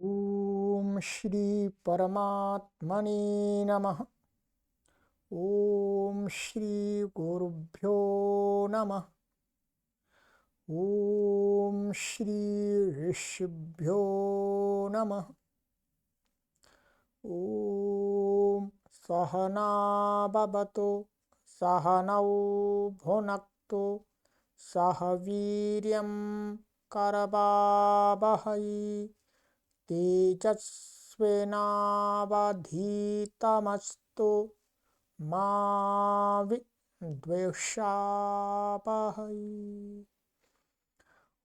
ओम श्री परमात्मने नमः। ओम श्री गुरुभ्यो नमः। ओम श्री ऋषिभ्यो नमः। ओम सहना भवतु सहनौ भुनक्तु सह वीर्यं करवावहै तेजस्विनावधीतमस्तु मा विद्विषावहै।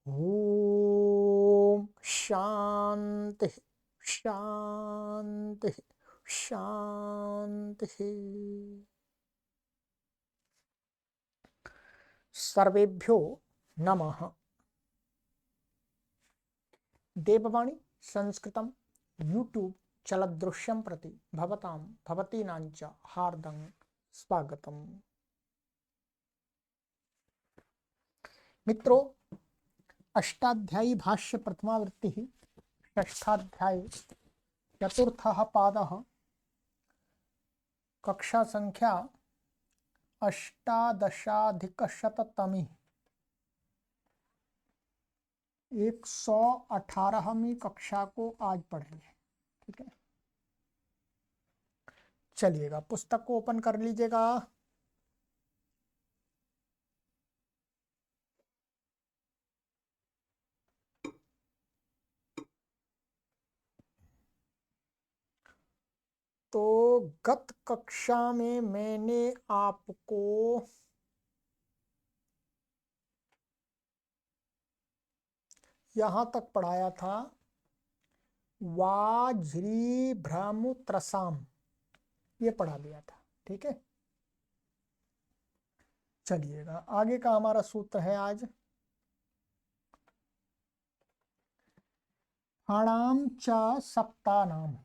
ओम शांति शांति शांति। सर्वेभ्यो नमः। देववाणी संस्कृतं यूट्यूब चलदृश्यं प्रति भवतां भवतीनां च हार्दं स्वागतम्। मित्रों, अष्टाध्यायी भाष्य प्रथमावृत्ति षष्ठाध्याय चतुर्थः पादः कक्षा संख्या अष्टादशाधिकशततमी 118वीं कक्षा को आज पढ़ेंगे। ठीक है, चलिएगा पुस्तक को ओपन कर लीजिएगा। तो गत कक्षा में मैंने आपको यहां तक पढ़ाया था वाज्री भ्रमुत्रसाम, ये पढ़ा दिया था। ठीक है, चलिएगा आगे का हमारा सूत्र है आज फणाम च सप्तानाम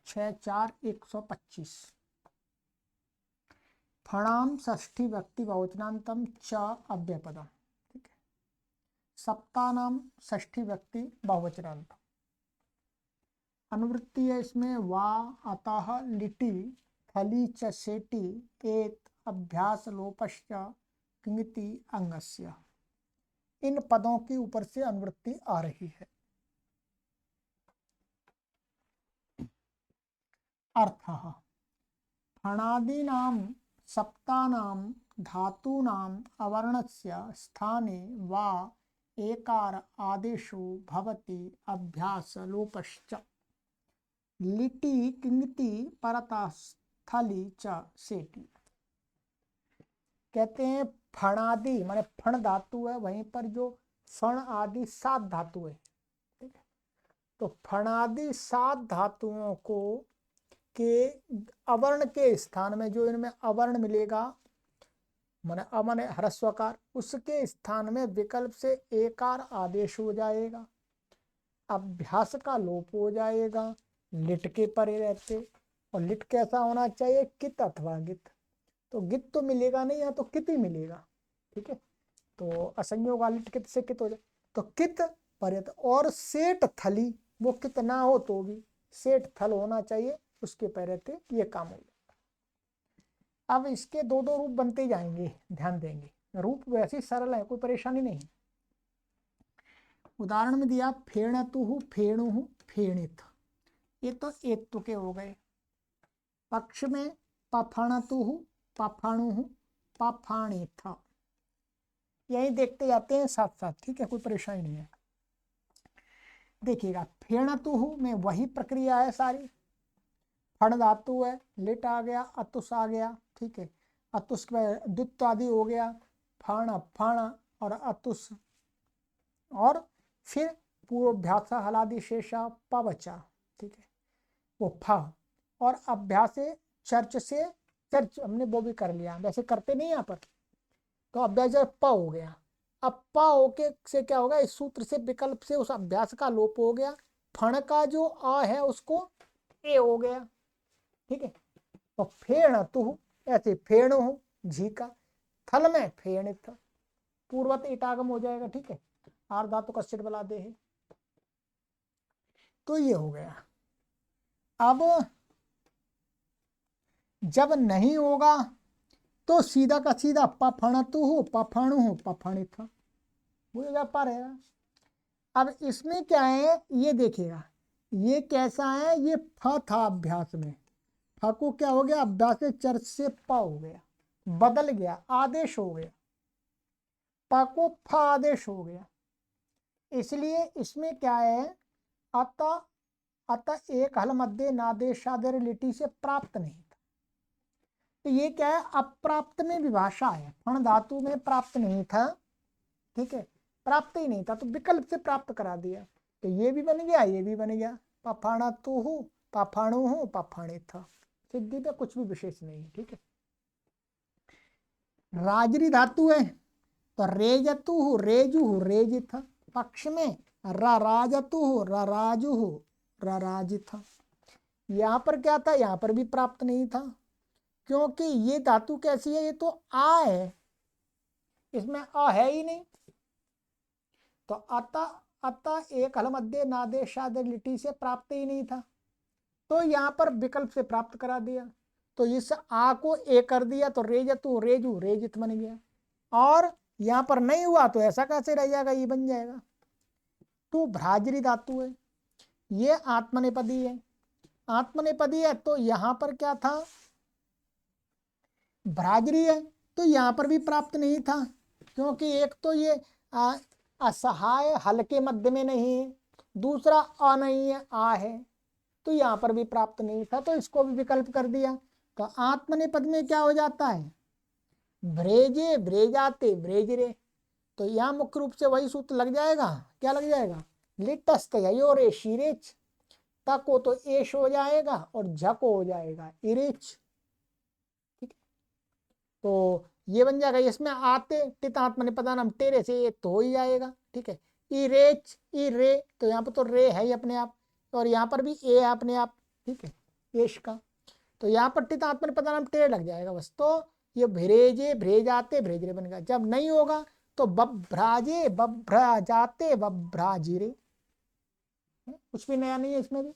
6-4-125। फणाम षष्ठी व्यक्ति बहुवचनांतम च अव्ययपदम। ठीक है, सप्तानाम षष्ठी व्यक्ति बहुवचनांतम। अनुवृत्ति है इसमें वा अतः लिटि फली च सेटि एत अभ्यास लोपश्च किंगति अंगस्य। इन पदों के ऊपर से अनुवृत्ति आ रही है। अर्थः फणादीनां सप्तानां धातूनां अवर्णस्य स्थाने वा एकार आदेशो भवति अभ्यास लोपश्च लिटि किंगति परतः स्थली च सेटि। कहते हैं फणादि माने फण धातु है, वहीं पर जो फण आदि 7 धातु है। ठीक है, तो फणादि 7 धातुओं को के अवर्ण के स्थान में जो इनमें अवर्ण मिलेगा माने अमन ह्रस्वकार, उसके स्थान में विकल्प से एकार आदेश हो जाएगा, अभ्यास का लोप हो जाएगा, लिट के परे रहते। और लिट कैसा होना चाहिए? कित अथवा गित। तो गित तो मिलेगा नहीं, या तो कित ही मिलेगा। ठीक है, तो असंयोग लिट कित से कित हो जाए, तो कित परे। और सेठ थली, वो कित ना हो तो भी सेठ थल होना चाहिए, उसके पैरेते ये काम हो जाए। अब इसके दो दो रूप बनते जाएंगे, ध्यान देंगे। रूप वैसे ही सरल है, कोई परेशानी नहीं। उदाहरण में दिया फेणतुहु फेणुहु फेणित, ये तो एत्व के हो गए। पक्ष में पफणतुहु पफणुहु पफाणिथ, यही देखते जाते हैं साथ साथ। ठीक है, कोई परेशानी नहीं है। देखिएगा फेणतुहु में वही प्रक्रिया है सारी। फण धातु है, लिट आ गया, अतुस आ गया। ठीक है, अतुस के बाद द्वित्व आदि हो गया, फण फण और अतुस, और फिर पूर्वाभ्यास हलादि शेषा पवचा। ठीक है, वो फ और अभ्यास चर्च से चर्च हमने वो भी कर लिया, वैसे करते नहीं यहाँ पर। तो अभ्यास प हो गया। अब प होके से क्या होगा? इस सूत्र से विकल्प से उस अभ्यास का लोप हो गया, फण का जो आ है उसको ए हो गया। ठीक है, तो फेण तु ऐसे फेण हो झी का, थल में फेणित, पूर्वत इटागम हो जाएगा। ठीक है, आर धातु का सिट बला दे है। तो ये हो गया। अब जब नहीं होगा तो सीधा का सीधा पफणतु हो पफणु हो पफणित, बुझ जा पा रहे। अब इसमें क्या है ये देखिएगा, ये कैसा है, ये फ था अभ्यास में, फ को क्या हो गया अभ्यास से चर्च से प हो गया, बदल गया, आदेश हो गया, प को फ आदेश हो गया। इसलिए इसमें क्या है, अतः अतः एक हल मध्य नादेशादर लिटि से प्राप्त नहीं था। तो ये क्या है, अप्राप्त में विभाषा है, फण धातु में प्राप्त नहीं था, ठीक है, प्राप्त ही नहीं था तो विकल्प से प्राप्त करा दिया, तो ये भी बन गया, ये भी बन गया, पफाणतु हूँ पफाणु हूँ पफाणित, सिद्धि पे कुछ भी विशेष नहीं है, ठीक है। राजरी धातु है तो रेजतु रेजु रेजिथ, पक्ष में राजतु राजु राजिथ। यहाँ पर क्या था, यहाँ पर भी प्राप्त नहीं था, क्योंकि ये धातु कैसी है, ये तो आ है, इसमें अ है ही नहीं, तो अतः अतः एक हल मध्य नादेशादर लिटि से प्राप्त ही नहीं था, तो यहाँ पर विकल्प से प्राप्त करा दिया, तो इस आ को ए कर दिया तो रेजतु रेजु रेजित बन गया, और यहाँ पर नहीं हुआ तो ऐसा कैसे रह जाएगा, ये बन जाएगा। तो भ्राजरी धातु है, ये आत्मनेपदी है, आत्मनेपदी है तो यहाँ पर क्या था, भ्राजरी है, तो यहाँ पर भी प्राप्त नहीं था, क्योंकि एक तो ये असहाय हल्के मध्य में नहीं है, दूसरा अ नहीं है, आ है, तो यहाँ पर भी प्राप्त नहीं था, तो इसको भी विकल्प कर दिया। तो आत्मनेपद में क्या हो जाता है, भ्रेजे भ्रेजाते भ्रेजरे, तो यहाँ मुख्य रूप से वही सूत्र लग जाएगा, क्या लग जाएगा, लिटस्त रे शीरेच, तको तो एश हो जाएगा और झको हो जाएगा इरेच, ठीक है। तो ये बन जाएगा, इसमें आते टित आत्मनेपदानम टेरे से ये तो हो ही जाएगा, ठीक है। इरेच ई रे, तो यहाँ पर तो रे है ही अपने आप, और यहाँ पर भी ए है अपने आप, ठीक है, एश का, तो यहाँ पर टित आत्मनेपदानम टेरे लग जाएगा बस, तो ये भ्रेजे भ्रेजाते भ्रेजरे बनेगा। जब नहीं होगा तो बभ्राजे बभ्राजाते बभ्राजिरे, कुछ भी नया नहीं है इसमें भी,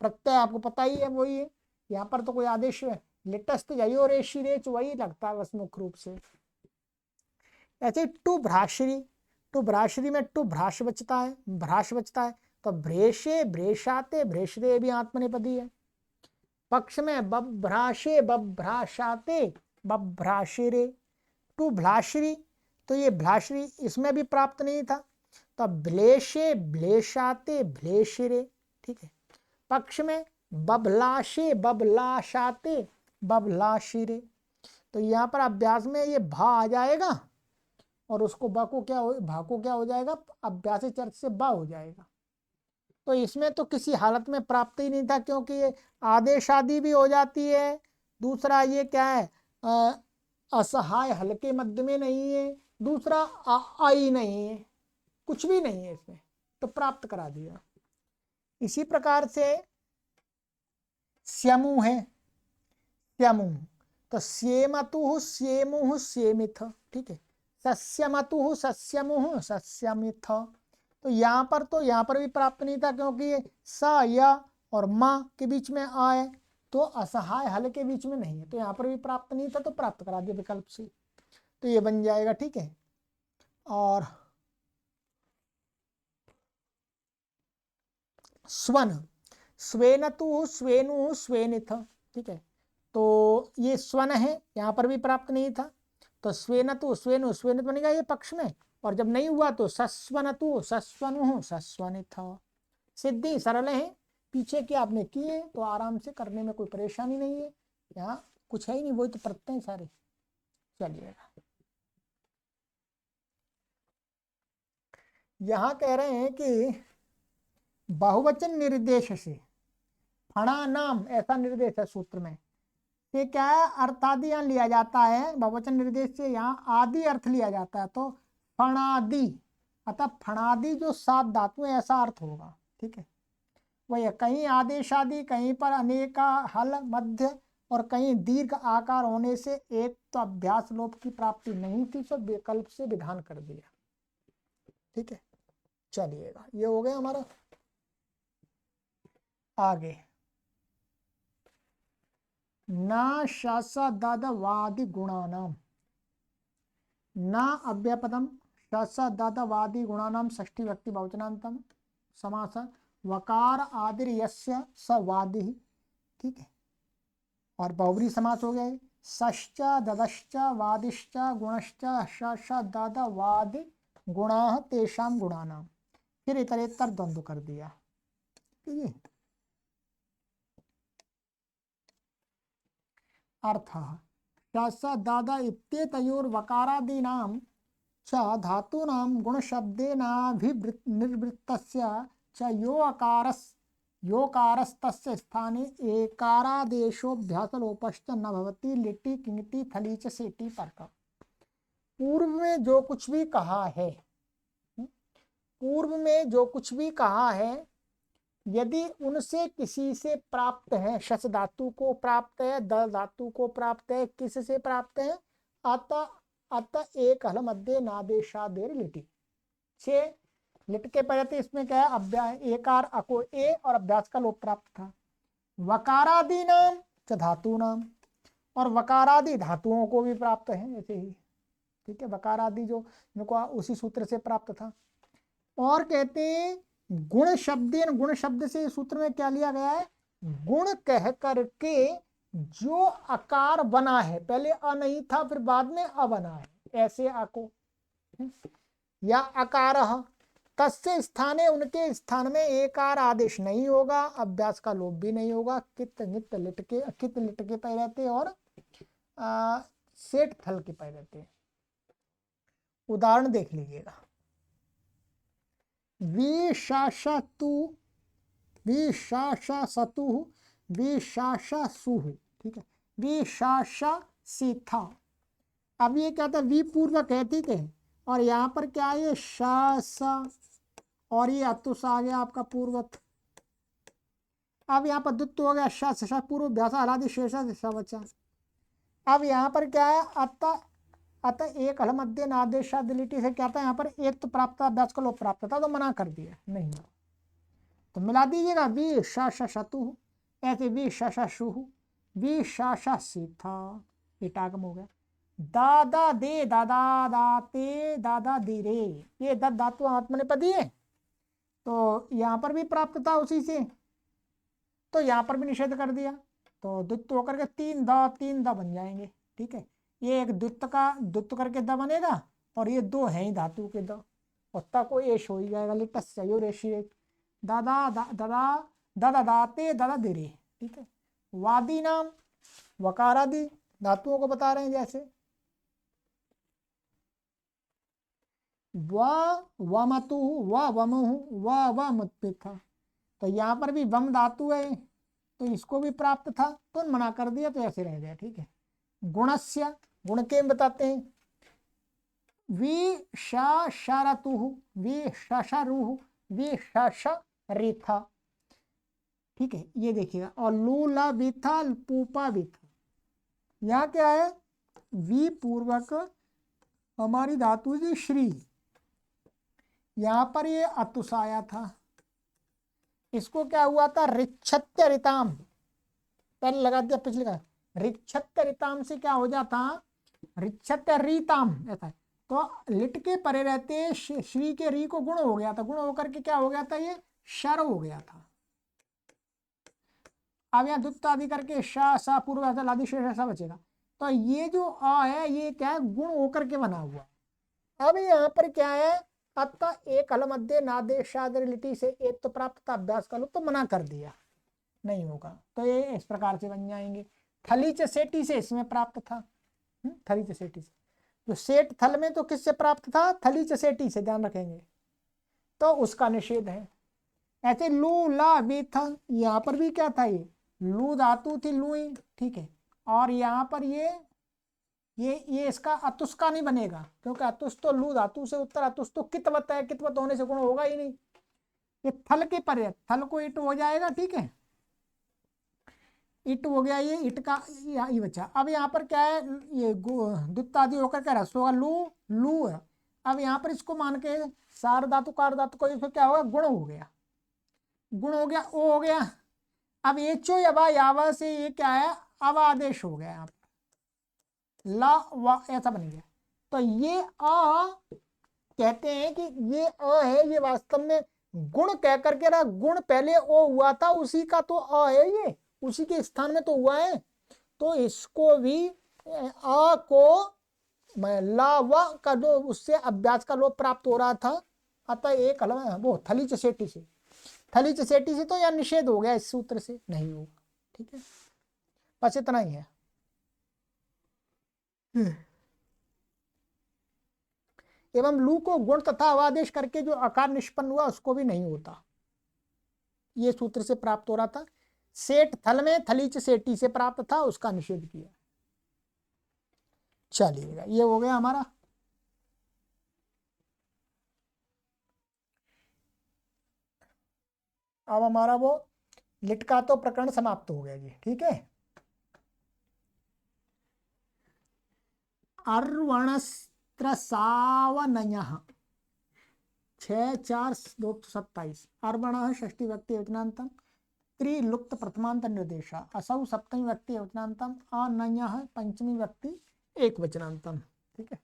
प्रत्यय आपको पता ही है वही है, यहाँ पर तो कोई आदेश है, लेटेस्ट जाइयो रे शिरेच वही लगता है बस मुख्य रूप से। ऐसे टू भ्राश्री, टू भ्राश्री में टू भ्राश बचता है, भ्राश बचता है, तो भ्रेशे भ्रेशाते भ्रेशरे भी आत्मनेपदी है, पक्ष में बभ्राशे बभ्राशाते बभ्राशिरे, टू भ्लाश्री, तो ये भ्लाश्री इसमें भी प्राप्त नहीं था, तो ब्लेशे ब्लेशाते ब्लेशिरे, ठीक है, पक्ष में बबलाशे बबलाशाते बबलाशिरे, तो यहाँ पर अभ्यास में ये भा आ जाएगा और उसको बा को क्या हो, भा को क्या हो जाएगा, अभ्यास चर्च से बा हो जाएगा, तो इसमें तो किसी हालत में प्राप्त ही नहीं था, क्योंकि ये आदेश आदि भी हो जाती है, दूसरा ये क्या है, असहाय हल्के मध्य में नहीं है, दूसरा आई नहीं है, कुछ भी नहीं है इसमें, तो प्राप्त करा दिया। इसी प्रकार से स्यमु है, स्यमु, तो स्येमतु स्येमु स्येमिथ, ठीक है, सस्यमतु सस्यमु सस्यमिथ, तो यहाँ पर भी प्राप्त नहीं था, क्योंकि ये स या और मा के बीच में आ है, तो असहाय हल के बीच में नहीं है, तो यहाँ पर भी प्राप्त नहीं था, तो प्राप्त करा दिया विकल्प से, तो ये बन जाएगा, ठीक है। और स्वन, स्वेनतु स्वेनु स्वेनिथ, ठीक है, तो ये स्वन है, यहाँ पर भी प्राप्त नहीं था, तो स्वेनतु स्वेनु स्वेनिथ बनेगा ये पक्ष में, और जब नहीं हुआ तो सस्वनतु सस्वनु सस्वनिथ, सिद्धि सरल है, पीछे की आपने किए तो आराम से करने में कोई परेशानी नहीं है, यहाँ कुछ है ही नहीं, वही तो प्रत्यय सारे। चलिएगा, यहाँ कह रहे हैं कि बहुवचन निर्देश से फणा नाम ऐसा निर्देश है सूत्र में, ये क्या है, अर्थादि यहाँ लिया जाता है, बहुवचन निर्देश से यहाँ आदि अर्थ लिया जाता है, तो फणादि, अतः फणादि जो 7 धातु है ऐसा अर्थ होगा, ठीक है, वही कहीं आदेश आदि, कहीं पर अनेका हल मध्य, और कहीं दीर्घ आकार होने से एक तो अभ्यास लोप की प्राप्ति नहीं थी, तो विकल्प से विधान कर दिया, ठीक है। चलिएगा, ये हो गया हमारा। आगे न शासादादवादि गुणानाम न अव्यपदम शासादादवादि गुणानाम षष्ठी व्यक्ति बहुवचनांतम समास वकार आदिर यस्य स वादि। ठीक है, और बहुब्री समास हो गया षश्च ददश्च वादिश्च गुणश्च शासादादवादि गुणाः तेषां गुणानाम, फिर इतरेतर द्वंद्व कर दिया। ठीक है, अर्थः शासादादा इत्येतयोर्वकारादीनां च धातूनां गुणशब्देनाभिनिवृत्तस्य च योकारस्तस्य स्थाने एकारादेशोऽभ्यासलोपश्च न भवति लिटि किंगति थली च सेटि परक। पूर्व में जो कुछ भी कहा है, पूर्व में जो कुछ भी कहा है, यदि उनसे किसी से प्राप्त है, शस धातु को प्राप्त है, द धातु को प्राप्त है, किस से प्राप्त है, अत एक हल मध्य नादेशादेर लिटि, 6 लिट के पहले इसमें क्या है, अभ्यास एकार अको ए और अभ्यास का लोप प्राप्त था। वकारादि नाम च धातु नाम, और वकारादि धातुओं को भी प्राप्त है ऐसे ही। ठीक है, वकारादि जो इनको उसी सूत्र से प्राप्त था। और कहते हैं गुण शब्देन, गुण शब्द से सूत्र में क्या लिया गया है, गुण कह करके जो आकार बना है, पहले अ नहीं था फिर बाद में अ बना है, ऐसे आको या आकार तस्य स्थाने, उनके स्थान में एकार आदेश नहीं होगा, अभ्यास का लोप भी नहीं होगा, कित नित लिट के, कित लिट के पै रहते और सेठ थल के पै रहते। उदाहरण देख लीजिएगा, विशाशतु विशाशसतु विशाशसुः। ठीक है, विशाशसीथा। अब ये क्या था, वी पूर्वक है। ठीक है, और यहाँ पर क्या है, शास और ये अतुस आ गया आपका पूर्वक। अब यहाँ पर दुत्त हो गया, शास पूर्व अभ्यास हलादि शेषा बचा। अब यहाँ पर क्या है, अतः एक हल मध्य नादेशादिलिटी से क्या था, यहाँ पर एक तो प्राप्त था, अभ्यास का लोप प्राप्त था, तो मना कर दिया, नहीं तो मिला दीजिएगा वी शतु, ऐसे वी शशु वी सीथा, इटागम हो गया। दादा दे दादा दाते दादा दे रे, ये दत धातु आत्मनेपदी है, तो यहाँ पर भी प्राप्त था उसी से, तो यहाँ पर भी निषेध कर दिया, तो द्वित्व होकर के तीन द बन जाएंगे। ठीक है, ये एक द्वित्व करके द बनेगा, और ये दो हैं ही धातु के द, और ता को एश हो ही जाएगा, लिटस दादा दादा दादा दाते दादा दे रे। ठीक है, वादी नाम वकारादि धातुओं को बता रहे हैं, जैसे वमतु वमुहु वमुत्पिथ, तो यहाँ पर भी वम धातु है, तो इसको भी प्राप्त था, तो मना कर दिया, तो ऐसे रह गया। ठीक है, गुणस्य, गुण के बताते हैं, विशाशरतुः विशशरुः विशशरिथा। ठीक है, ये देखिएगा, और लूला विथा पूपा विथा, यहाँ क्या है, वी पूर्वक हमारी धातु जी श्री, यहाँ पर ये अतुस आया था, इसको क्या हुआ था, रिच्छत्य रिताम, पहले लगा दिया पिछले का, रिच्छत्य रिताम से क्या हो जाता, रिच्छत्य रीताम ऐसा, तो लिट के परे रहते श्री के री को गुण हो गया था, गुण होकर के क्या हो गया था, ये शर हो गया था। अब यहाँ दुत्त आदि करके शा सा पूर्व आदि शेष ऐसा बचेगा, तो ये जो आ है ये क्या है, गुण होकर के बना हुआ। अब यहाँ पर क्या है, अतः एक हल मध्य नादेशादिलिटी से एक तो प्राप्त था, अभ्यास का लोप, तो मना कर दिया, नहीं होगा, तो ये इस प्रकार से बन जाएंगे। थली च सेटी से इसमें प्राप्त था, थली च सेटी से, जो सेठ थल में तो किससे प्राप्त था, थली च सेटी से, ध्यान रखेंगे, तो उसका निषेध है। ऐसे लू ला वी था, यहाँ पर भी क्या था, ये लू धातु थी, लुई। ठीक है, और यहाँ पर ये इसका अतुस का नहीं बनेगा, क्योंकि अतुस तो लू धातु से उत्तर, अतुस तो कितवत है, कितवत होने से गुण होगा ही नहीं, ये थल के परे, थल को इट हो जाएगा। ठीक है, इट हो गया, ये इट का ये बचा। अब यहाँ पर क्या है, ये दुत्त आदि होकर क्या रस होगा, लू है। अब यहाँ पर इसको मान के सार धातु कार धातु को, इसमें क्या होगा, गुण हो गया, गुण हो गया, ओ हो गया, अब एचो यवा यावा से ये क्या है, अब आदेश हो गया यहाँ पर, ला वा ऐसा बन गया। तो ये आ कहते हैं कि ये अ है, ये वास्तव में गुण कह करके ना, गुण पहले ओ हुआ था, उसी का तो अ है, ये उसी के स्थान में तो हुआ है। तो इसको भी अ को ला व का जो उससे अभ्यास का लोप प्राप्त हो रहा था, अतः एक वो थली चसेटी से, थली चसेटी से तो यह निषेध हो गया, इस सूत्र से नहीं होगा। ठीक है, बस इतना ही है। एवं लू को गुण तथा अवादेश करके जो आकार निष्पन्न हुआ उसको भी नहीं होता, ये सूत्र से प्राप्त हो रहा था। सेठ थल में थलीच सेठी से प्राप्त था, उसका निषेध किया। चलिएगा, ये हो गया हमारा। अब हमारा वो लिटका तो प्रकरण समाप्त हो गया जी। ठीक है, अर्वणस्त्रसावनयः 6-4-227 अर्वण षष्ठी व्यक्ति वचनांतम त्रिलुप्त प्रथमांत निर्देश असौ सप्तमी व्यक्ति वचनांतम अनयः पंचमी व्यक्ति एक वचनांतम। ठीक है,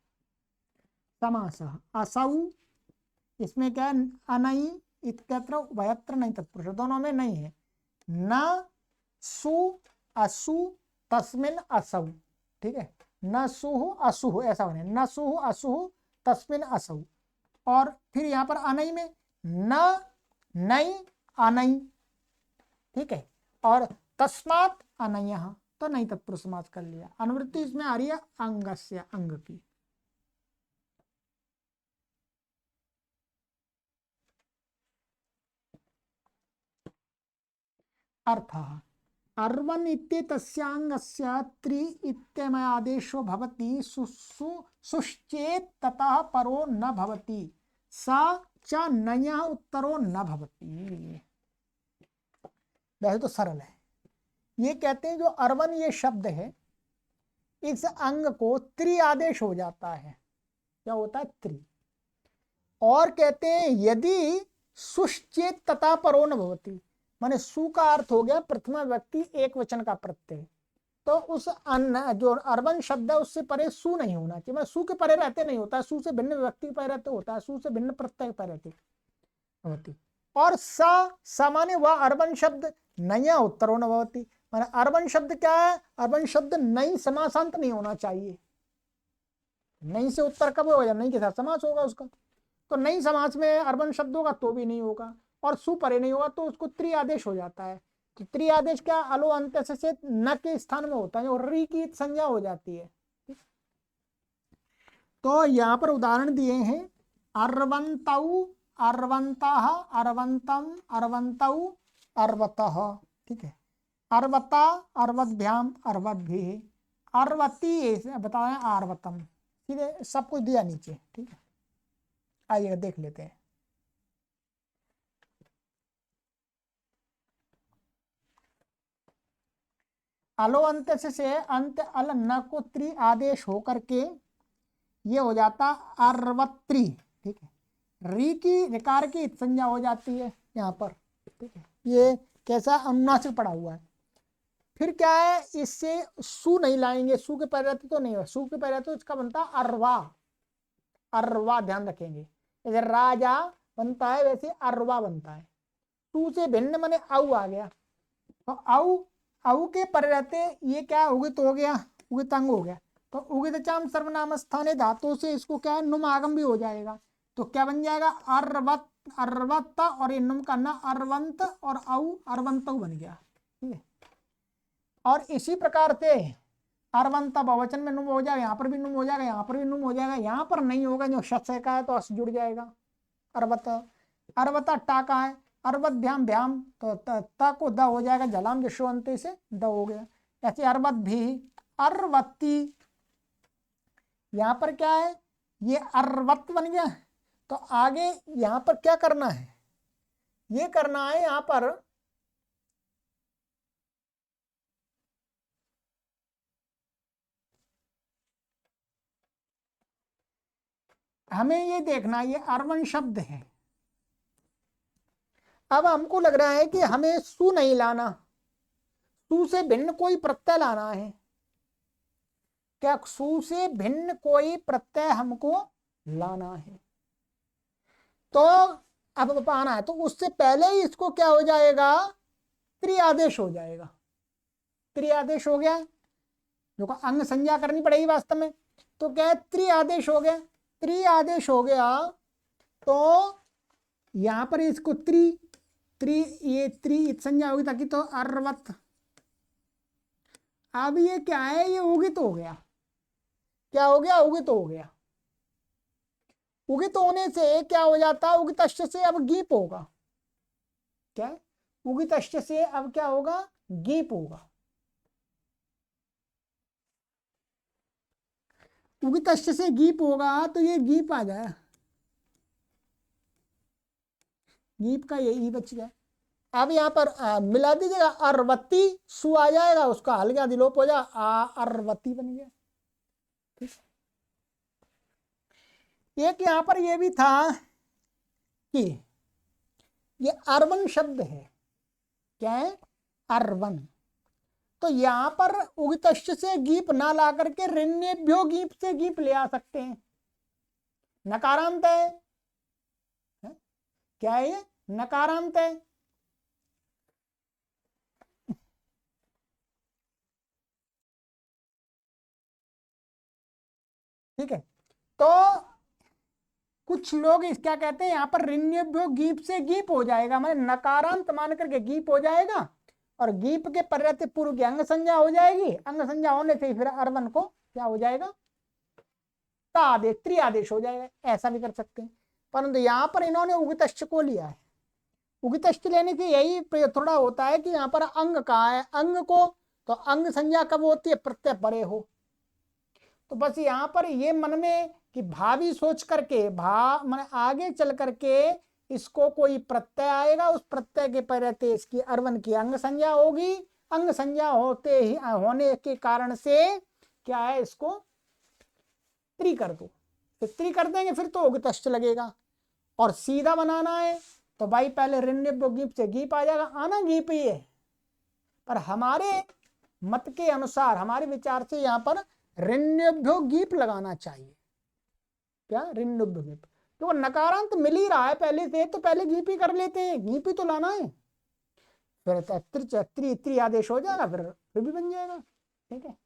समास असौ, इसमें क्या है, अनई इत्यत्र उभयत्र नहीं तत्पुरुष, दोनों में नहीं है। न सु असु तस्मिन असौ। ठीक है, न सुहु असुहु ऐसा बने, न सुहु असुहु तस्मिन असौ। और फिर यहां पर अनई में न नई अनई। ठीक है, और तस्मात अनय, तो नहीं तत्पुरुष समास कर लिया। अनुवृत्ति इसमें आ रही है अंगस्य, अंग की। अर्थः अर्वन इत्येतस्याङ्गस्य त्रि इत्ययमादेशो भवति सुश्चेत् ततः परो न भवति, सा च नयः उत्तरो न भवति। वैसे तो सरल है। ये कहते हैं जो अर्वन ये शब्द है, इस अंग को त्रि आदेश हो जाता है। क्या होता है, त्रि। और कहते हैं यदि सुश्चेत तथा परो न भवति, माने सु का अर्थ हो गया प्रथमा व्यक्ति एक वचन का प्रत्यय, तो उस अन्न जो अर्वन शब्द है उससे परे सु नहीं होना चाहिए। मतलब सु के परे रहते नहीं होता है, सु से भिन्न व्यक्ति के परे रहते होता है, सु से भिन्न प्रत्यय परे रहते होती। और सामान्य वह अर्वन शब्द नया उत्तरो न भवति, माने अर्वन शब्द क्या है, अर्वन शब्द नई समासांत नहीं होना चाहिए। नई से उत्तर कब होगा, नई के साथ समास होगा उसका, तो नई समास में अर्वन शब्द होगा तो भी नहीं होगा, और सु परे नहीं होगा तो उसको त्रि आदेश हो जाता है। तो त्रि आदेश क्या, अलो अंत से न के स्थान में होता है और री की संज्ञा हो जाती है। तो यहाँ पर उदाहरण दिए हैं, अर्वंतौ अर्वंतः अर्वंतम अर्वंतौ अर्वतः। ठीक है, अर्वता अर्वद्भ्याम अर्वद्भिः अर्वती बताएं आर्वतम, सीधे सब कुछ दिया नीचे। ठीक है, आइए देख लेते हैं। अलो अंत से अंत अल न को त्रि आदेश होकर के ये हो जाता अर्वत्री। ठीक है, री की ऋकार की संज्ञा हो जाती है यहाँ पर। ठीक है, ये कैसा अनुनासिक पड़ा हुआ है। फिर क्या है, इससे सु नहीं लाएंगे, सु के पैर रहते तो नहीं हो, सु के पैर रहते तो इसका बनता अरवा। अरवा ध्यान रखेंगे, जैसे राजा बनता है वैसे अरवा बनता है। सु से भिन्न माने औ आ गया, तो औ के पर रहते ये क्या उगित हो गया, उगित अंग हो गया। तो उगित चाम सर्वनाम स्थाने धातु से इसको क्या है, नुम आगम भी हो जाएगा। तो क्या बन जाएगा, अर्वत अर्वत, और ये नुम का ना अर्वंत और औ अर्वंत बन गया। ठीक है, और इसी प्रकार से अर्वंत बहुवचन में नुम हो जाएगा, यहाँ पर भी नुम हो जाएगा, यहाँ पर भी नुम हो जाएगा। यहाँ पर नहीं होगा, जो शस्य का है तो अस जुड़ जाएगा। अर्वत अर्वता टा का है, अर्वद्भ्याम भ्याम तो त को द हो जाएगा, जलाम जशोअंते से द हो गया। ऐसे अर्वत भी अर्वती, यहाँ पर क्या है, ये अर्वत बन गया। तो आगे यहाँ पर क्या करना है, ये करना है यहाँ पर हमें ये देखना, ये अर्वन शब्द है। अब हमको लग रहा है कि हमें सु नहीं लाना, सु से भिन्न कोई प्रत्यय लाना है। क्या सु से भिन्न कोई प्रत्यय हमको लाना है, तो अब पाना है, तो उससे पहले ही इसको क्या हो जाएगा, त्रिआदेश हो जाएगा। त्रिआदेश हो गया, जो को अंग संज्ञा करनी पड़ेगी वास्तव में, तो क्या है, त्रिआदेश हो गया। त्रिआदेश हो गया तो यहां पर इसको ये त्रि संज्ञा होगी ताकि, तो अर्वत। अब ये क्या है, ये उगित हो गया। क्या हो गया, उगित हो गया। उगित होने से क्या हो जाता, उगितश्च से अब गीप होगा। क्या, उगितश्च से अब क्या होगा, गीप होगा। उगितश्च से गीप होगा तो ये गीप आ जाए, गीप का ये ई बच गया। अब यहाँ पर मिला दीजिएगा, अरवती सु आ जाएगा, उसका हल्का दिलोप हो जाए, अरवती बन गया। ठीक, एक यहाँ पर ये भी था कि ये अर्वन शब्द है। क्या है, अर्वन। तो यहां पर उगितश्च से गीप ना ला करके ऋण्यभ्यो गीप से गीप ले आ सकते हैं। नकारांत है, क्या है ये, नकारांत है। ठीक है, तो कुछ लोग इस क्या कहते हैं, यहाँ पर ऋण्यभ्यो गीप से गीप हो जाएगा, मतलब नकारांत मान करके गीप हो जाएगा, और गीप के पर्याप्त पूर्व की अंग संज्ञा हो जाएगी। अंग संज्ञा होने से फिर अर्वन को क्या हो जाएगा, आदेश, त्रिआदेश हो जाएगा। ऐसा भी कर सकते हैं, परंतु यहाँ पर इन्होंने उगितश्च को लिया है। उगितश्च लेने से यही थोड़ा होता है कि यहाँ पर अंग कहाँ है, अंग को, तो अंग संज्ञा कब होती है, प्रत्यय परे हो। तो बस यहाँ पर ये मन में कि भावी सोच करके, माने आगे चल करके इसको कोई प्रत्यय आएगा, उस प्रत्यय के पहले इसकी अर्वन की अंग संज्ञा होगी। अंग संज्ञा होते ही होने के कारण से क्या है, इसको त्रि कर दो। तो त्रि कर देंगे फिर तो उगितश्च लगेगा। और सीधा बनाना है तो भाई पहले ऋण्यभ्यो गीप से गीप आ जाएगा, आना गीप ही है, पर हमारे मत के अनुसार, हमारे विचार से यहाँ पर ऋण्यभ्यो गीप लगाना चाहिए। क्या, ऋण्यभ्यो गीप, तो नकारांत मिल ही रहा है पहले से, तो पहले गीप ही कर लेते हैं, गीप ही तो लाना है। फिर त्रि आदेश हो जाएगा, फिर भी बन जाएगा। ठीक है,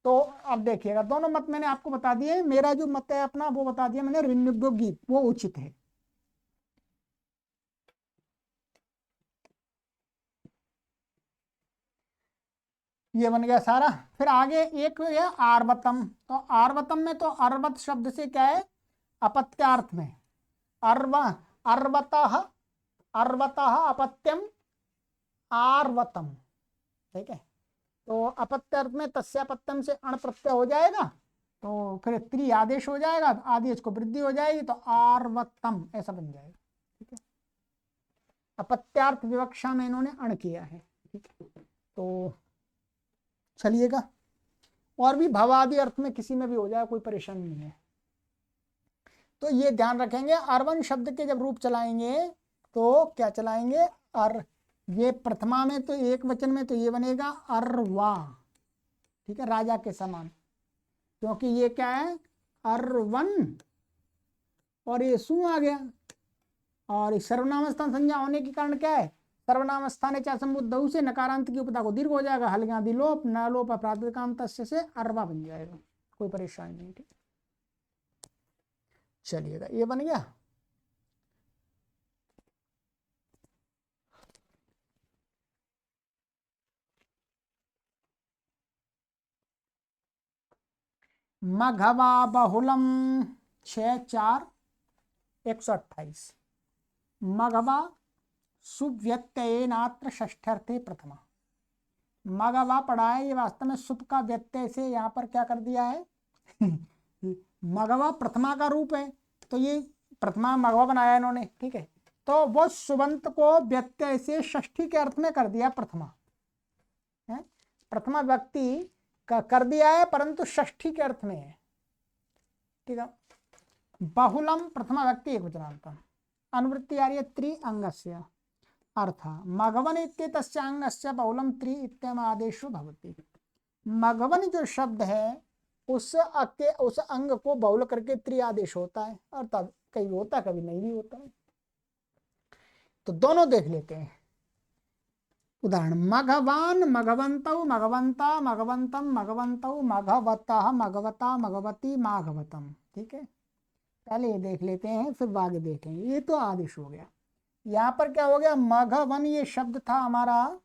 तो अब देखिएगा, दोनों मत मैंने आपको बता दिए। मेरा जो मत है अपना वो बता दिया मैंने, ऋण्यभ्यो गीप वो उचित है। ये बन गया सारा। फिर आगे एक है आर्वतम। तो आर्वतम में तो अर्वत शब्द से क्या है, अपत्यार्थ में, अर्वतः अपत्यम आर्वतम। ठीक है, तो अपत्यार्थ में तस्यापत्यम से अण प्रत्यय हो जाएगा, तो फिर त्रि आदेश हो जाएगा, आदेश को वृद्धि हो जाएगी, तो आर्वतम ऐसा बन जाएगा। ठीक है, अपत्यार्थ विवक्षा में इन्होंने अण किया है। ठीक है, तो चलिएगा, और भी भवादि अर्थ में किसी में भी हो जाए, कोई परेशानी नहीं है। तो ये ध्यान रखेंगे, अर्वन शब्द के जब रूप चलाएंगे तो क्या चलाएंगे, ये प्रथमा में तो एक वचन में तो ये बनेगा अर्वा। ठीक है, राजा के समान, क्योंकि ये क्या है, अर्वन, और ये सु आ गया, और सर्वनाम स्थान संज्ञा होने के कारण क्या है, सर्वनाम स्थाने चा समुद्ध से नकारांत की उपदा को दीर्घ हो जाएगा, हल्गा दिलोप न लोप अपराधिकांत से अर्वा बन जाएगा, कोई परेशानी नहीं। ठीक, चलिएगा, ये बन गया। मघवा बहुलम 6-4-128। मघवा सुव्यत्यय नात्र षष्ठ्यर्थे प्रथमा। मघवा पढ़ा है, ये वास्तव में सुप का व्यत्यय से यहाँ पर क्या कर दिया है मघवा प्रथमा का रूप है, तो ये प्रथमा मघवा बनाया इन्होंने। ठीक है, तो वो सुबंत को व्यत्यय से षष्ठी के अर्थ में कर दिया प्रथमा है, प्रथमा व्यक्ति का कर दिया है, परंतु षष्ठी के अर्थ में है। ठीक है, बहुलम प्रथमा व्यक्ति एक वचनांतम, अनुवृत्ति आ रही है त्रि अंगस्य, अर्थ मघवन इत्येतस्याङ्गस्य बहुलं त्रि इत्यम आदेशो भवति। मघवन जो शब्द है उस अंग को बहुल करके त्रि आदेश होता है, अर्थात कभी होता कभी नहीं भी होता है। तो दोनों देख लेते हैं उदाहरण। मघवान मघवन्तौ मघवन्ता मघवन्तं मघवन्तौ मघवतः मघवता मघवती माघवतम। ठीक है, पहले ये देख लेते हैं फिर आगे देखेंगे। ये तो आदेश हो गया। यहाँ पर क्या हो गया, मघवन ये शब्द था हमारा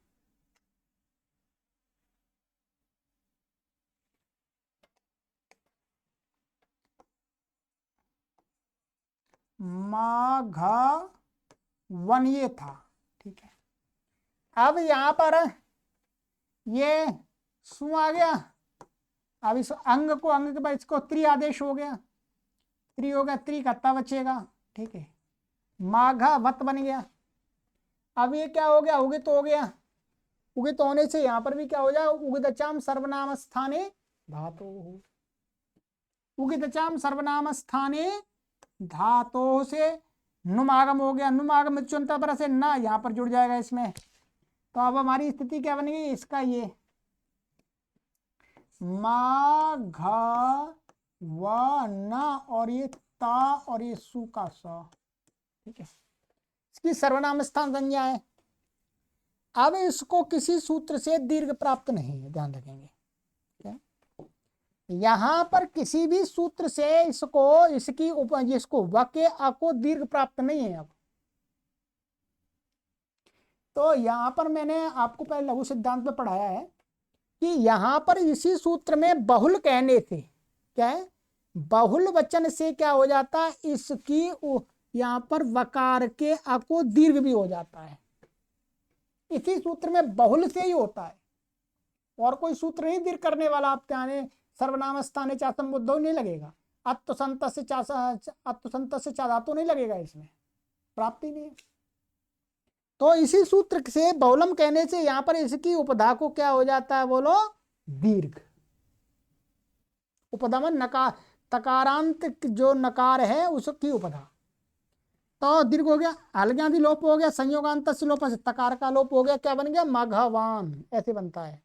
माघवन ये था। ठीक है, अब यहाँ पर ये सु आ गया। अब इस अंग को अंग के बाद इसको त्रि आदेश हो गया, त्रि हो गया, त्रि कत्ता बचेगा। ठीक है, माघवत बन गया। अब ये क्या हो गया, उगित हो गया। उगित होने से यहाँ पर भी क्या हो जाए, उगितचाम सर्वनाम स्थाने धातु। उगितचाम सर्वनाम स्थाने धातु से नुमागम हो गया। नुमागम मृत्युंत पर से ना यहाँ पर जुड़ जाएगा इसमें। तो अब हमारी स्थिति क्या बनेगी, इसका ये माघ व न और ये ता और ये सु का स। ठीक है, इसकी सर्वनाम स्थान संज्ञा है। अब इसको किसी सूत्र से दीर्घ प्राप्त नहीं है, ध्यान रखेंगे। यहां पर किसी भी सूत्र से इसको इसको वाक्य को दीर्घ प्राप्त नहीं है। अब तो यहां पर मैंने आपको पहले लघु सिद्धांत में पढ़ाया है कि यहां पर इसी सूत्र में बहुल कहने से क्या है, बहुल वचन से क्या हो जाता है, इसकी यहां पर वकार के को दीर्घ भी हो जाता है। इसी सूत्र में बहुल से ही होता है, और कोई सूत्र नहीं दीर्घ करने वाला। आप त्याने सर्वनाम स्थाने चातम बुद्धो नहीं लगेगा, अत्तुसंत से चा धातु नहीं लगेगा, इसमें प्राप्ति नहीं है। तो इसी सूत्र से बहुलम कहने से यहां पर इसकी उपधा को क्या हो जाता है, बोलो दीर्घ। उपधा में नकार, तकारांत जो नकार है उसकी उपधा, तो दीर्घ हो गया। हल्ग्यादि लोप हो गया, संयोगांत से लोप से तकार का लोप हो गया, क्या बन गया, मघवान ऐसे बनता है।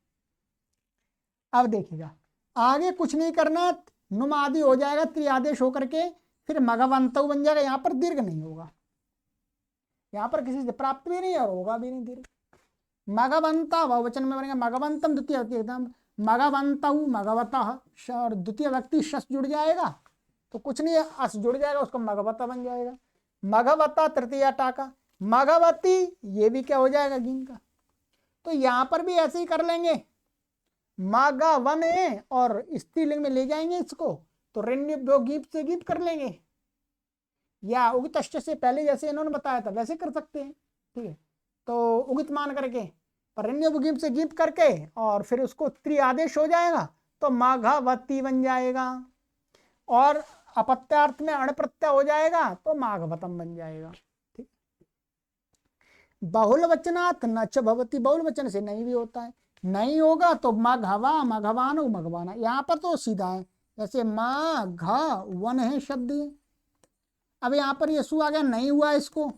अब देखिएगा आगे कुछ नहीं करना, नुम आदि हो जाएगा त्रिआदेश होकर के, फिर मघवंत बन जाएगा। यहाँ पर दीर्घ नहीं होगा, यहाँ पर किसी से प्राप्त भी नहीं और होगा भी नहीं दीर्घ। मघवंता बहुवचन में बनेगा मघवंतम, द्वितीय व्यक्ति एकदम मघवंत मघवतः, और द्वितीय व्यक्ति शस जुड़ जाएगा तो कुछ नहीं है, अस जुड़ जाएगा, उसको मघवता बन जाएगा। मघवता तृतीय टाका, मघवती ये भी क्या हो जाएगा, गिन का। तो यहां पर भी ऐसे ही कर लेंगे, माघवन है और स्त्रीलिंग में ले जाएंगे इसको, तो ऋण्य गीप से गीप कर लेंगे, या उगित से पहले जैसे इन्होंने बताया था वैसे कर सकते हैं। ठीक है, तो उगित मान करके पर ऋण्य से गीप करके और फिर उसको त्रिआदेश हो जाएगा, तो माघवती बन जाएगा। और अपत्यार्थ में अण प्रत्यय हो जाएगा तो माघवतम बन जाएगा। ठीक, बहुल वचनात् नच भवती, बहुल वचन से नहीं भी होता है, नहीं होगा तो मघवा मघवान मघवाना। यहाँ पर तो सीधा है, जैसे माघवन है शब्द। अब यहाँ पर ये सु आ गया, नहीं हुआ इसको,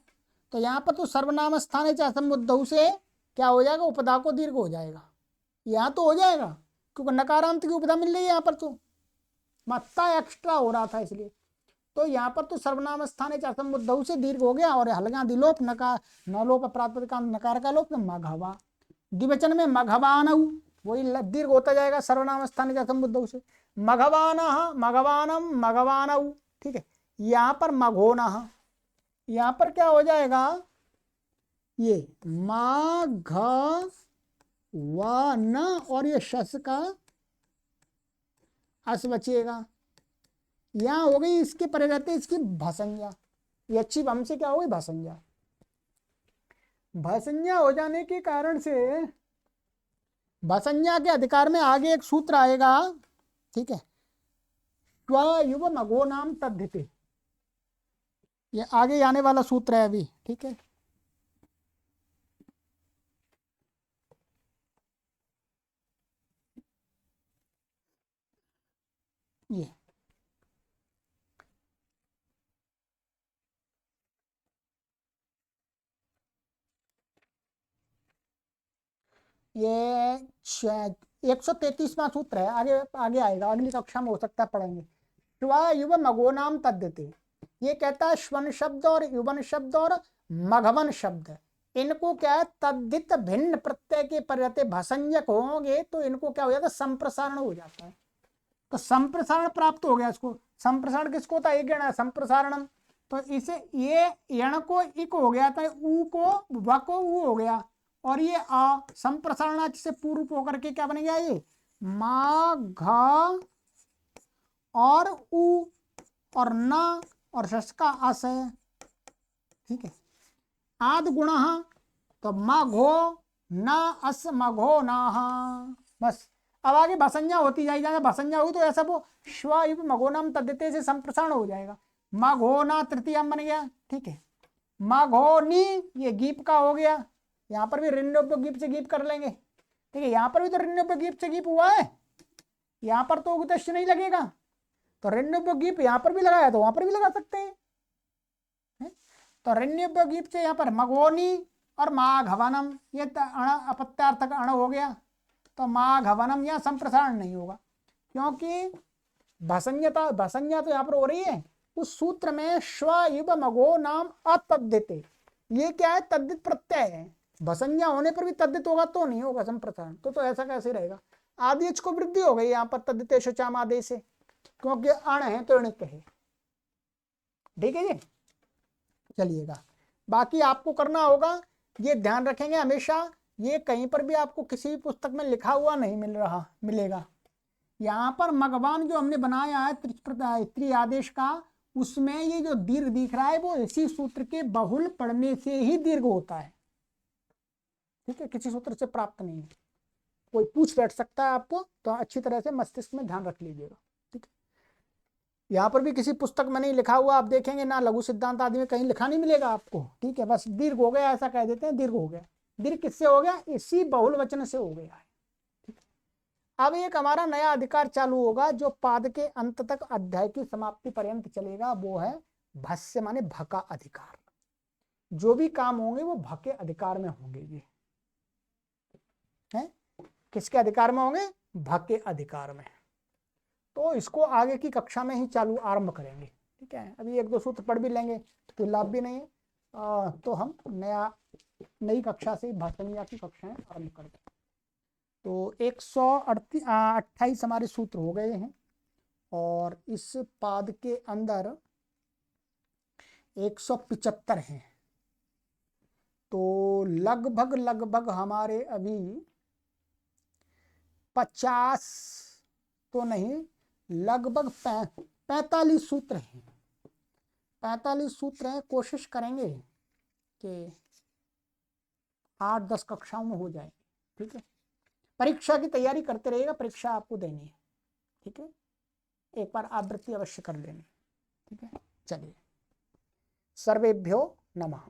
तो यहाँ पर तो सर्वनाम स्थान है समुद्धौ से क्या हो जाएगा, उपधा को दीर्घ हो जाएगा। यहाँ तो हो जाएगा क्योंकि नकारांत की उपधा मिल रही है, यहाँ पर तो मत्ता एक्स्ट्रा हो रहा था इसलिए। तो यहाँ पर तो सर्वनाम स्थान है समुद्धौ से दीर्घ हो गया, और हलगा दिलोप नकार न लोप प्राप्त का नकार का लोप मघवा। द्विवचन में मघवान वही दीर्घ होता जाएगा सर्वनाम स्थान समुद्धौ से, मघवान मघवानम मघवान। ठीक है, यहाँ पर मघोन, यहाँ पर क्या हो जाएगा, ये माघ व न और ये शस का अस बचेगा। यहाँ हो गई इसके परे रहते इसकी भसंज्ञा, ये अच्छी हमसे क्या हो गई, भसंज्ञा। भसंज्ञा हो जाने के कारण से भसंज्ञा के अधिकार में आगे एक सूत्र आएगा। ठीक है, स्वयुव मघो नाम तद्धिते, ये आगे आने वाला सूत्र है अभी। ठीक है, ये ये 133वां सूत्र है, आगे आगे आएगा, अगली कक्षा में हो सकता है पढ़ेंगे। श्व युव मगोनाम तद्यते, ये कहता है श्वन शब्द और युवन शब्द और मघवन शब्द, इनको क्या है तद्धित भिन्न प्रत्यय के परिवर्ते भसंजक होंगे तो इनको क्या हो जाता है संप्रसारण हो जाता है। तो संप्रसारण प्राप्त हो गया इसको। संप्रसारण किसको होता है? एक गण संप्रसारणम। तो इसे ये यण को इक हो गया था, ऊ को व को ऊ हो गया, और ये आ संप्रसारण से पूर्व होकर के क्या बन गया ये मा घ और ऊ और न और शश का अस है। ठीक है, आद गुण तो मघो न अस मघो न, बस अब आगे भसंज्ञा होती जाएगी। भसंज्ञा हुई तो ऐसा वो श्व युव मघोनाम तद्यते से संप्रसारण हो जाएगा। मघोना तृतीय बन गया। ठीक है, मघोनी ये गीप का हो गया, यहाँ पर भी ऋण्योपयोग गीप से गीप कर लेंगे। ठीक है, यहाँ पर भी तो ऋण्योपयोग गीप से गीप हुआ है, यहाँ पर तो उगतश्च नहीं लगेगा, तो ऋण्योपयोग गीप यहाँ पर भी लगाया तो वहां पर भी लगा सकते हैं। तो ऋण्योपयोग गीप से यहाँ पर मघोनी और माघवनम ये अण अपत्यार्थक अण हो गया, तो माघवनम यहाँ संप्रसारण नहीं होगा, क्योंकि भसंज्ञा तो यहाँ पर हो रही है। उस सूत्र में श्व युव मघो नाम अतद्धिते, ये क्या है तद्धित प्रत्यय है, भसंज्ञा होने पर भी तद्धित होगा तो नहीं होगा संप्रसारण। तो ऐसा कैसे रहेगा? आदेश को वृद्धि हो गई यहाँ पर तद्धितेषु चाम आदेश से, क्योंकि अण है तो णित है। ठीक है जी, चलिएगा बाकी आपको करना होगा, ये ध्यान रखेंगे हमेशा, ये कहीं पर भी आपको किसी भी पुस्तक में लिखा हुआ नहीं मिलेगा। यहाँ पर मगवान जो हमने बनाया है त्रि आदेश का, उसमें ये जो दीर्घ दिख रहा है वो इसी सूत्र के बहुल पढ़ने से ही दीर्घ होता है। ठीक है, किसी सूत्र से प्राप्त नहीं है। कोई पूछ बैठ सकता है आपको, तो अच्छी तरह से मस्तिष्क में ध्यान रख लीजिएगा। ठीक है, यहाँ पर भी किसी पुस्तक में नहीं लिखा हुआ, आप देखेंगे ना लघु सिद्धांत आदि में कहीं लिखा नहीं मिलेगा आपको। ठीक है, बस दीर्घ हो गया ऐसा कह देते हैं, दीर्घ हो गया। दीर्घ किससे हो गया? इसी बहुल वचन से हो गया है। अब एक हमारा नया अधिकार चालू होगा जो पाद के अंत तक अध्याय की समाप्ति पर्यंत चलेगा, वो है भस्य माने भका अधिकार। जो भी काम होंगे वो भके अधिकार में होंगे। ये है किसके अधिकार में होंगे? भके अधिकार में। तो इसको आगे की कक्षा में ही चालू आरंभ करेंगे। ठीक है, अभी एक दो सूत्र पढ़ भी लेंगे तो कोई लाभ भी नहीं है। तो हम नई कक्षा से भाषणिया की कक्षाएं आरंभ करते हैं। तो 128 हमारे सूत्र हो गए हैं, और इस पाद के अंदर 175 हैं। तो लगभग हमारे अभी 50 तो नहीं, लगभग 45 सूत्र हैं। 45 सूत्र हैं, कोशिश करेंगे कि 8-10 कक्षाओं में हो जाए। ठीक है, परीक्षा की तैयारी करते रहिएगा, परीक्षा आपको देनी है। ठीक है, एक बार आवृत्ति अवश्य कर लेनी। ठीक है, चलिए, सर्वेभ्यो नमः।